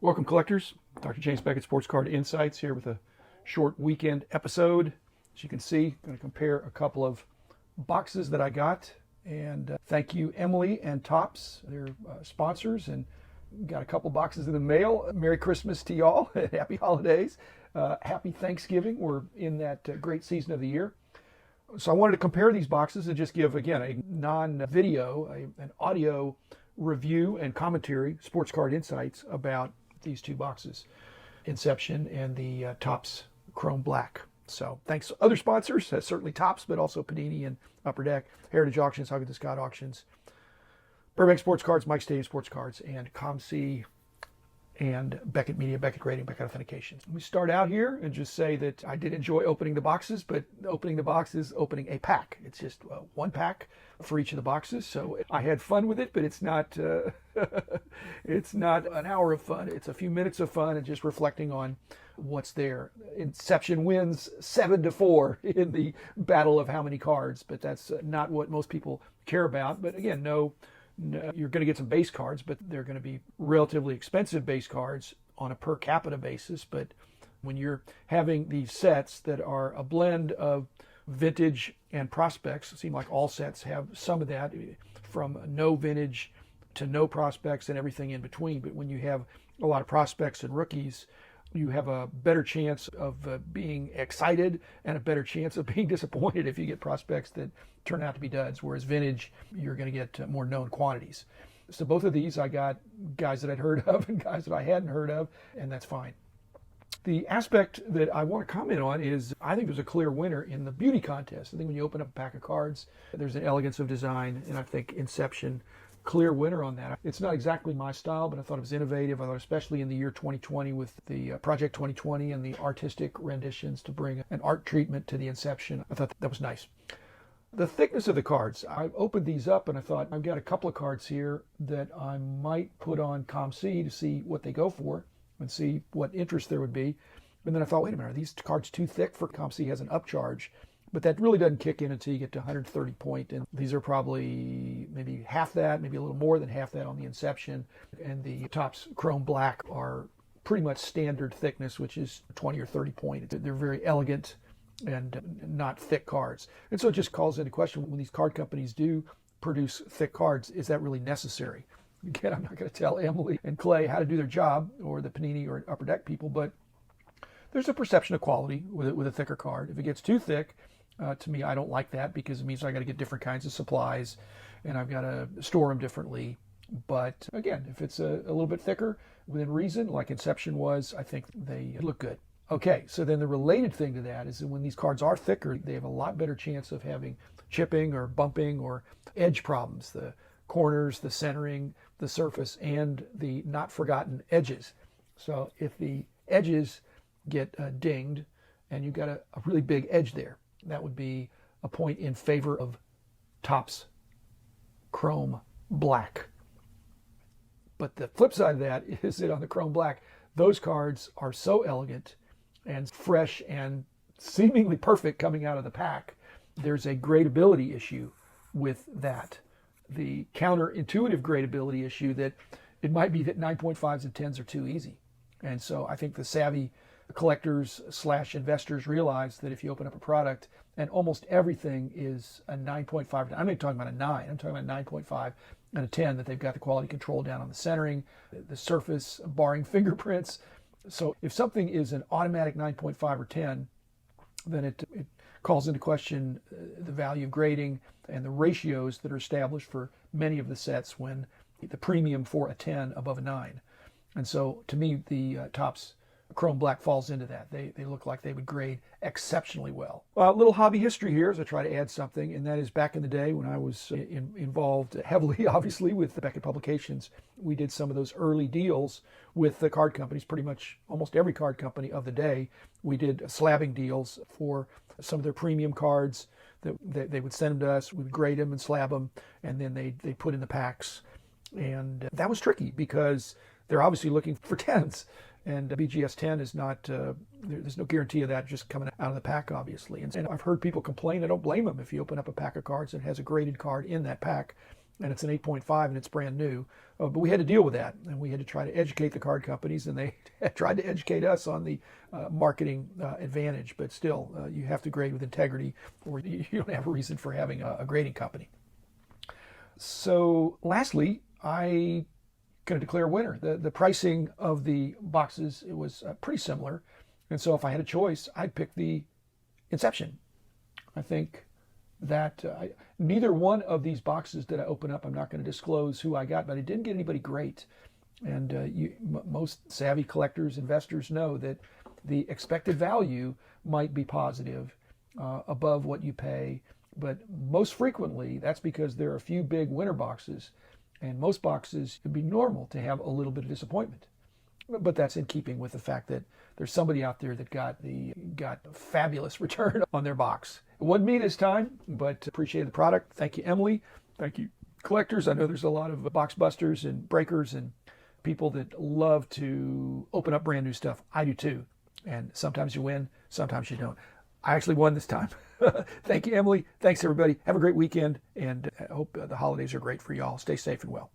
Welcome, collectors. Dr. James Beckett, Sports Card Insights, here with a short weekend episode. As you can see, I'm going to compare a couple of boxes that I got. And thank you, Emily and Topps, they're sponsors, and got a couple boxes in the mail. Merry Christmas to y'all. Happy holidays. Happy Thanksgiving. We're in that great season of the year. So I wanted to compare these boxes and just give, again, a non-video, an audio review and commentary, Sports Card Insights, about these two boxes, Inception and the Topps Chrome Black. So thanks to other sponsors, certainly Topps, but also Panini and Upper Deck, Heritage Auctions, Huggins and Scott Auctions, Burbank Sports Cards, Mike Stadium Sports Cards, and ComC and Beckett Media, Beckett Grading, Beckett Authentications. Let me start out here and just say that I did enjoy opening the boxes, but opening the box is opening a pack. It's just one pack for each of the boxes. So I had fun with it, but it's not it's not an hour of fun. It's a few minutes of fun and just reflecting on what's there. Inception wins 7-4 in the battle of how many cards, but that's not what most people care about. But again, no, you're going to get some base cards, but they're going to be relatively expensive base cards on a per capita basis. But when you're having these sets that are a blend of vintage and prospects, it seems like all sets have some of that, from no vintage to no prospects and everything in between. But when you have a lot of prospects and rookies, you have a better chance of being excited and a better chance of being disappointed if you get prospects that turn out to be duds, whereas vintage, you're going to get more known quantities. So both of these, I got guys that I'd heard of and guys that I hadn't heard of, and that's fine. The aspect that I want to comment on is I think there's a clear winner in the beauty contest. I think when you open up a pack of cards, there's an elegance of design, and I think Inception, clear winner on that. It's not exactly my style, but I thought it was innovative. I thought especially in the year 2020 with the Project 2020 and the artistic renditions to bring an art treatment to the Inception. I thought that was nice. The thickness of the cards, I opened these up and I thought I've got a couple of cards here that I might put on ComC to see what they go for and see what interest there would be. And then I thought, wait a minute, are these cards too thick for ComC? Has an upcharge. But that really doesn't kick in until you get to 130 point. And these are probably maybe half that, maybe a little more than half that on the Inception. And the Topps Chrome Black are pretty much standard thickness, which is 20 or 30 point. They're very elegant and not thick cards. And so it just calls into question, when these card companies do produce thick cards, is that really necessary? Again, I'm not going to tell Emily and Clay how to do their job, or the Panini or Upper Deck people, but there's a perception of quality with a thicker card. If it gets too thick, to me, I don't like that, because it means I got to get different kinds of supplies and I've got to store them differently. But again, if it's a little bit thicker within reason, like Inception was, I think they look good. Okay, so then the related thing to that is that when these cards are thicker, they have a lot better chance of having chipping or bumping or edge problems, the corners, the centering, the surface, and the not forgotten edges. So if the edges get dinged and you've got a really big edge there, that would be a point in favor of Topps Chrome Black. But the flip side of that is that on the Chrome Black, those cards are so elegant and fresh and seemingly perfect coming out of the pack. There's a gradability issue with that. The counterintuitive gradability issue that it might be that 9.5s and 10s are too easy. And so I think the savvy collectors / investors realize that if you open up a product and almost everything is a 9.5, I'm not talking about a 9, I'm talking about 9.5 and a 10, that they've got the quality control down on the centering, the surface, barring fingerprints. So if something is an automatic 9.5 or 10, then it calls into question the value of grading and the ratios that are established for many of the sets when the premium for a 10 above a 9. And so to me, the Topps Chrome Black falls into that. They look like they would grade exceptionally well. A little hobby history here as I try to add something, and that is back in the day when I was involved heavily, obviously, with the Beckett Publications. We did some of those early deals with the card companies, pretty much almost every card company of the day. We did slabbing deals for some of their premium cards that they would send them to us. We would grade them and slab them, and then they put in the packs. And that was tricky because they're obviously looking for 10s. And BGS 10 is not, there's no guarantee of that just coming out of the pack, obviously. And I've heard people complain. I don't blame them. If you open up a pack of cards and it has a graded card in that pack, and it's an 8.5 and it's brand new. But we had to deal with that, and we had to try to educate the card companies, and they tried to educate us on the marketing advantage. But still, you have to grade with integrity, or you don't have a reason for having a grading company. So lastly, I going to declare a winner. The pricing of the boxes, it was pretty similar, and so if I had a choice, I'd pick the Inception. I think that neither one of these boxes that I open up, I'm not going to disclose who I got, but I didn't get anybody great. And most savvy collectors, investors know that the expected value might be positive above what you pay, but most frequently that's because there are a few big winner boxes, and most boxes it'd be normal to have a little bit of disappointment. But that's in keeping with the fact that there's somebody out there that got a fabulous return on their box. It wasn't me this time, but appreciated the product. Thank you, Emily. Thank you, collectors. I know there's a lot of box busters and breakers and people that love to open up brand new stuff. I do too. And sometimes you win, sometimes you don't. I actually won this time. Thank you, Emily. Thanks, everybody. Have a great weekend, and I hope the holidays are great for y'all. Stay safe and well.